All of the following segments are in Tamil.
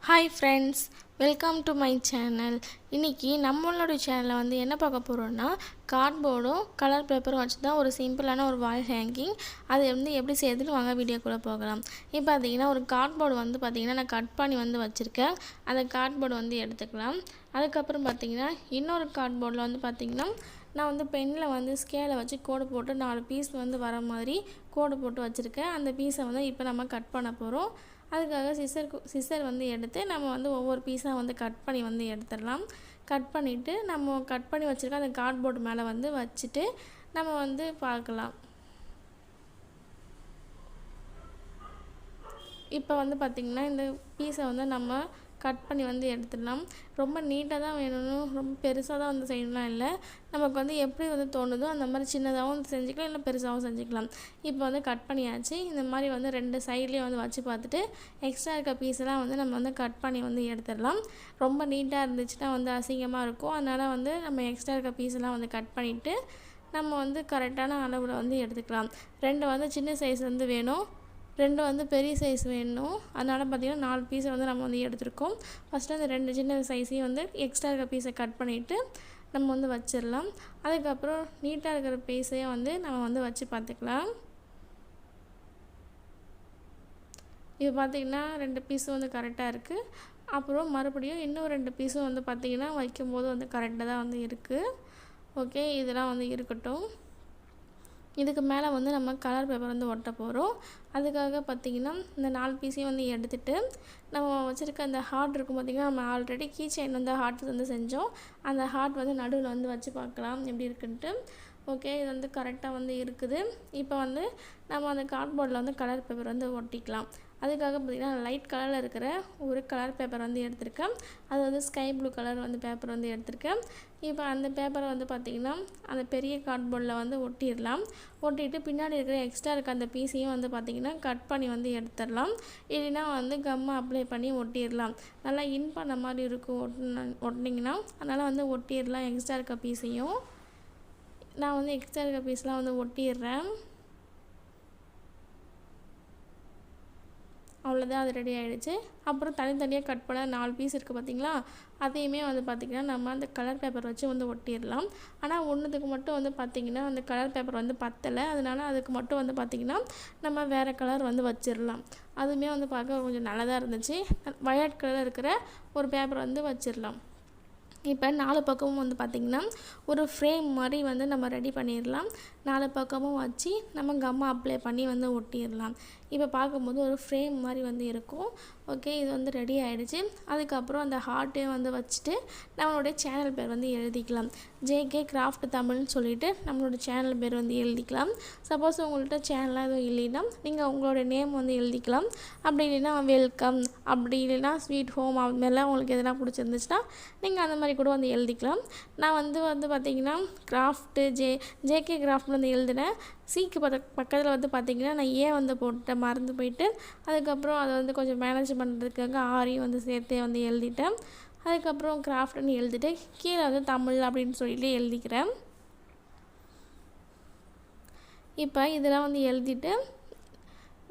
Hi friends, welcome to my channel. இன்னைக்கு நம்மளோட சேனல்ல வந்து என்ன பார்க்க போறோம்னா கார்ட்போர்டும் கலர் பேப்பரும் வச்சு தான் ஒரு சிம்பிளான ஒரு வால் ஹேங்கிங் அது வந்து எப்படி செய்யறதுன்னு வாங்க வீடியோக்குள்ள போகலாம். இப்போ பாத்தீங்கன்னா ஒரு கார்ட்போர்டு வந்து பாத்தீங்கன்னா நான் கட் பண்ணி வந்து வச்சிருக்கேன். அந்த கார்ட்போர்டு வந்து எடுத்துக்கலாம். அதுக்கு அப்புறம் பாத்தீங்கன்னா இன்னொரு கார்ட்போர்ட்ல வந்து பாத்தீங்கன்னா நான் வந்து பென்னில் வந்து ஸ்கேலை வச்சு கோடு போட்டு 4 பீஸ் வந்து வர மாதிரி கோடு போட்டு வச்சுருக்கேன். அந்த பீஸை வந்து இப்போ நம்ம கட் பண்ண போகிறோம். அதுக்காக சிசர் வந்து எடுத்து நம்ம வந்து ஒவ்வொரு பீஸாக வந்து கட் பண்ணி வந்து எடுத்துடலாம். கட் பண்ணிவிட்டு நம்ம கட் பண்ணி வச்சுருக்க அந்த கார்ட்போர்டு மேலே வந்து வச்சுட்டு நம்ம வந்து பார்க்கலாம். இப்போ வந்து பார்த்திங்கன்னா இந்த பீஸை வந்து நம்ம கட் பண்ணி வந்து எடுத்துடலாம். ரொம்ப நீட்டாக தான் வேணும், ரொம்ப பெருசாக தான் வந்து செய்யணும்லாம் இல்லை. நமக்கு வந்து எப்படி வந்து தோணுதோ அந்த மாதிரி சின்னதாகவும் செஞ்சுக்கலாம், இல்லை பெருசாகவும் செஞ்சுக்கலாம். இப்போ வந்து கட் பண்ணியாச்சு. இந்த மாதிரி வந்து 2 சைட்லேயும் வந்து வச்சு பார்த்துட்டு எக்ஸ்ட்ரா இருக்க பீஸெல்லாம் வந்து நம்ம வந்து கட் பண்ணி வந்து எடுத்துடலாம். ரொம்ப நீட்டாக இருந்துச்சுன்னா வந்து அசிங்கமாக இருக்கும். அதனால் வந்து நம்ம எக்ஸ்ட்ரா இருக்க பீஸெல்லாம் வந்து கட் பண்ணிவிட்டு நம்ம வந்து கரெக்டான அளவில் வந்து எடுத்துக்கலாம். 2 வந்து சின்ன சைஸ் வந்து வேணும், 2 வந்து பெரிய சைஸ் வேணும். அதனால் பார்த்திங்கன்னா 4 பீஸை வந்து நம்ம வந்து எடுத்துருக்கோம். ஃபஸ்ட்டு அந்த 2 சின்ன சைஸையும் வந்து எக்ஸ்ட்ரா இருக்கிற பீஸை கட் பண்ணிவிட்டு நம்ம வந்து வச்சிடலாம். அதுக்கப்புறம் நீட்டாக இருக்கிற பீஸையும் வந்து நம்ம வந்து வச்சு பார்த்துக்கலாம். இது பார்த்திங்கன்னா 2 பீஸும் வந்து கரெக்டாக இருக்குது. அப்புறம் மறுபடியும் இன்னும் 2 பீஸும் வந்து பார்த்திங்கன்னா வைக்கும்போது வந்து கரெக்டாக தான் வந்து இருக்குது. ஓகே, இதெல்லாம் வந்து இருக்கட்டும். இதுக்கு மேலே வந்து நம்ம கலர் பேப்பர் வந்து ஒட்ட போகிறோம். அதுக்காக பார்த்திங்கன்னா இந்த 4 பீஸையும் வந்து எடுத்துகிட்டு நம்ம வச்சுருக்க அந்த ஹார்ட் இருக்கும் பார்த்திங்கன்னா, நம்ம ஆல்ரெடி கீ செயின் வந்து ஹார்ட் வந்து செஞ்சோம். அந்த ஹார்ட் வந்து நடுவில் வந்து வச்சு பார்க்கலாம் எப்படி இருக்குன்ட்டு. ஓகே, இது வந்து கரெக்டாக வந்து இருக்குது. இப்போ வந்து நம்ம அந்த கார்ட்போர்டில் வந்து கலர் பேப்பர் வந்து ஒட்டிக்கலாம். அதுக்காக பார்த்திங்கன்னா லைட் கலரில் இருக்கிற ஒரு கலர் பேப்பர் வந்து எடுத்திருக்கேன். அது வந்து ஸ்கை ப்ளூ கலர் வந்து பேப்பர் வந்து எடுத்திருக்கேன். இப்போ அந்த பேப்பரை வந்து பார்த்திங்கன்னா அந்த பெரிய கார்ட்போர்டில் வந்து ஒட்டிடலாம். ஒட்டிட்டு பின்னாடி இருக்கிற எக்ஸ்ட்ரா இருக்க அந்த பீஸையும் வந்து பார்த்திங்கன்னா கட் பண்ணி வந்து எடுத்துடலாம். இல்லைன்னா வந்து கம்மை அப்ளை பண்ணி ஒட்டிடலாம். நல்லா இன் பண்ண மாதிரி இருக்கும் ஒட்டினீங்கன்னா. அதனால் வந்து ஒட்டிடலாம் எக்ஸ்ட்ரா இருக்க பீஸையும். நான் வந்து எக்ஸ்ட்ரா இருக்க பீஸ்லாம் வந்து ஒட்டிடுறேன். அவ்வளோதான், அது ரெடி ஆகிடுச்சு. அப்புறம் தனித்தனியாக கட் பண்ண 4 பீஸ் இருக்குது பார்த்திங்களா, அதையுமே வந்து பார்த்திங்கன்னா நம்ம அந்த கலர் பேப்பர் வச்சு வந்து ஒட்டிடலாம். ஆனால் ஒன்றுத்துக்கு மட்டும் வந்து பார்த்திங்கன்னா அந்த கலர் பேப்பர் வந்து பத்தலை. அதனால் அதுக்கு மட்டும் வந்து பார்த்திங்கன்னா நம்ம வேறு கலர் வந்து வச்சிடலாம். அதுவுமே வந்து பார்க்க கொஞ்சம் நல்லா தான் இருந்துச்சு. வயலட் கலரில் இருக்கிற ஒரு பேப்பர் வந்து வச்சிடலாம். இப்போ 4 பக்கமும் வந்து பார்த்திங்கன்னா ஒரு ஃப்ரேம் மாதிரி வந்து நம்ம ரெடி பண்ணிடலாம். 4 பக்கமும் வச்சு நம்ம கம்மை அப்ளை பண்ணி வந்து ஒட்டிடலாம். இப்போ பார்க்கும்போது ஒரு ஃப்ரேம் மாதிரி வந்து இருக்கும். ஓகே, இது வந்து ரெடி ஆகிடுச்சு. அதுக்கப்புறம் அந்த ஹார்ட்டையும் வந்து வச்சுட்டு நம்மளுடைய சேனல் பேர் வந்து எழுதிக்கலாம். ஜேகே கிராஃப்ட் தமிழ்னு சொல்லிவிட்டு நம்மளோட சேனல் பேர் வந்து எழுதிக்கலாம். சப்போஸ் உங்கள்கிட்ட சேனலாக எதுவும் இல்லைன்னா நீங்கள் உங்களோட நேம் வந்து எழுதிக்கலாம். அப்படி இல்லைன்னா வெல்கம், அப்படி இல்லைன்னா ஸ்வீட் ஹோம், அது மாதிரிலாம் உங்களுக்கு எதனா பிடிச்சிருந்துச்சுன்னா நீங்கள் அந்த மாதிரி கூட வந்து எழுதிக்கலாம். நான் வந்து பார்த்திங்கன்னா கிராஃப்ட்டு ஜேகே கிராஃப்ட் வந்து எழுதினேன். சிக்கு பக்கத்தில் வந்து பார்த்திங்கன்னா நான் ஏன் வந்து போட்டேன், மறந்து போயிட்டு. அதுக்கப்புறம் அதை வந்து கொஞ்சம் மேனேஜ் பண்ணுறதுக்காக ஆரியும் வந்து சேர்த்தே வந்து எழுதிட்டேன். அதுக்கப்புறம் கிராஃப்ட்னு எழுதிட்டு கீழே வந்து தமிழ் அப்படின்னு சொல்லிட்டு எழுதிக்கிறேன். இப்போ இதெல்லாம் வந்து எழுதிட்டு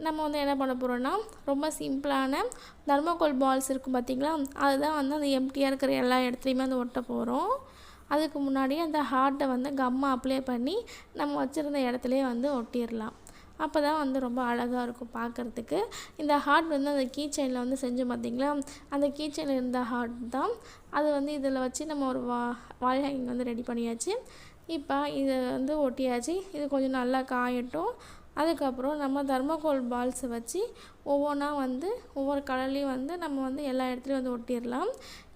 நம்ம வந்து என்ன பண்ண போகிறோன்னா ரொம்ப சிம்பிளான தர்மோகோல் பால்ஸ் இருக்கும் பார்த்திங்களா, அதுதான் வந்து அந்த எம்டியாக இருக்கிற எல்லா இடத்துலையுமே வந்து ஒட்ட போகிறோம். அதுக்கு முன்னாடி அந்த ஹார்ட்டை வந்து கம்மை அப்ளை பண்ணி நம்ம வச்சுருந்த இடத்துலையே வந்து ஒட்டிடலாம். அப்போ தான் வந்து ரொம்ப அழகாக இருக்கும் பார்க்குறதுக்கு. இந்த ஹார்ட் வந்து அந்த கீ செயினில் வந்து செஞ்சோம் பார்த்திங்களா, அந்த கீ செயினில் இருந்த ஹார்ட் தான். அது வந்து இதில் வச்சு நம்ம ஒரு வால் ஹேங்கிங் வந்து ரெடி பண்ணியாச்சு. இப்போ இதை வந்து ஒட்டியாச்சு. இது கொஞ்சம் நல்லா காயட்டும். அதுக்கப்புறம் நம்ம தர்மோகோல் பால்ஸை வச்சு ஒவ்வொன்றா வந்து ஒவ்வொரு கலர்லேயும் வந்து நம்ம வந்து எல்லா இடத்துலையும் வந்து ஒட்டிடலாம்.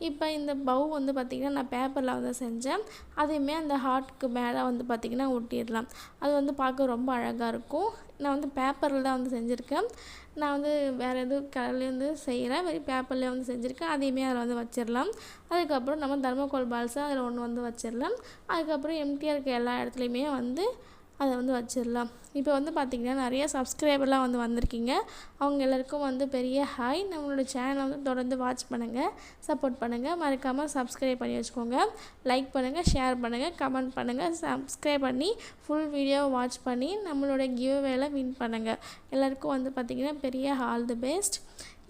இப்போ இந்த பவு வந்து பார்த்திங்கன்னா நான் பேப்பரில் வந்து செஞ்சேன். அதையுமே அந்த ஹார்ட்டுக்கு மேலே வந்து பார்த்திங்கன்னா ஒட்டிடலாம். அது வந்து பார்க்க ரொம்ப அழகாக இருக்கும். நான் வந்து பேப்பரில் தான் வந்து செஞ்சுருக்கேன். நான் வந்து வேறு எதுவும் கலர்லேயும் வந்து செய்கிறேன், வெறும் பேப்பர்லேயே வந்து செஞ்சுருக்கேன். அதையுமே அதில் வந்து வச்சிடலாம். அதுக்கப்புறம் நம்ம தர்மோகோல் பால்ஸை அதில் ஒன்று வந்து வச்சிடலாம். அதுக்கப்புறம் எம்டியாக இருக்க எல்லா இடத்துலையுமே வந்து அதை வந்து வச்சிடலாம். இப்போ வந்து பார்த்திங்கன்னா நிறைய சப்ஸ்கிரைபர்லாம் வந்து வந்திருக்கீங்க. அவங்க எல்லாருக்கும் வந்து பெரிய ஹாய். நம்மளோட சேனலை வந்து தொடர்ந்து வாட்ச் பண்ணுங்கள், சப்போர்ட் பண்ணுங்கள். மறக்காமல் சப்ஸ்கிரைப் பண்ணி வச்சுக்கோங்க. லைக் பண்ணுங்கள், ஷேர் பண்ணுங்கள், கமெண்ட் பண்ணுங்கள். சப்ஸ்கிரைப் பண்ணி ஃபுல் வீடியோவை வாட்ச் பண்ணி நம்மளோட கிவ்அவேல வின் பண்ணுங்கள். எல்லாருக்கும் வந்து பார்த்திங்கன்னா பெரிய ஆல் தி பெஸ்ட்.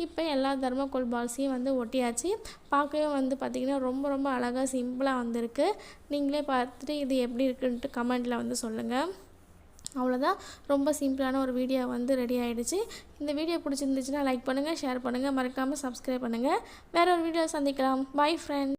இப்போ எல்லா தர்மாக்கோல் பால்ஸையும் வந்து ஒட்டியாச்சு. பார்க்கவே வந்து பார்த்திங்கன்னா ரொம்ப ரொம்ப அழகாக சிம்பிளாக வந்திருக்கு. நீங்களே பார்த்துட்டு இது எப்படி இருக்குன்ட்டு கமெண்ட்டில் வந்து சொல்லுங்கள். அவ்வளோதான், ரொம்ப சிம்பிளான ஒரு வீடியோ வந்து ரெடி ஆகிடுச்சு. இந்த வீடியோ பிடிச்சிருந்துச்சுன்னா லைக் பண்ணுங்கள், ஷேர் பண்ணுங்கள், மறக்காமல் சப்ஸ்கிரைப் பண்ணுங்கள். வேறு ஒரு வீடியோ சந்திக்கலாம். By friend.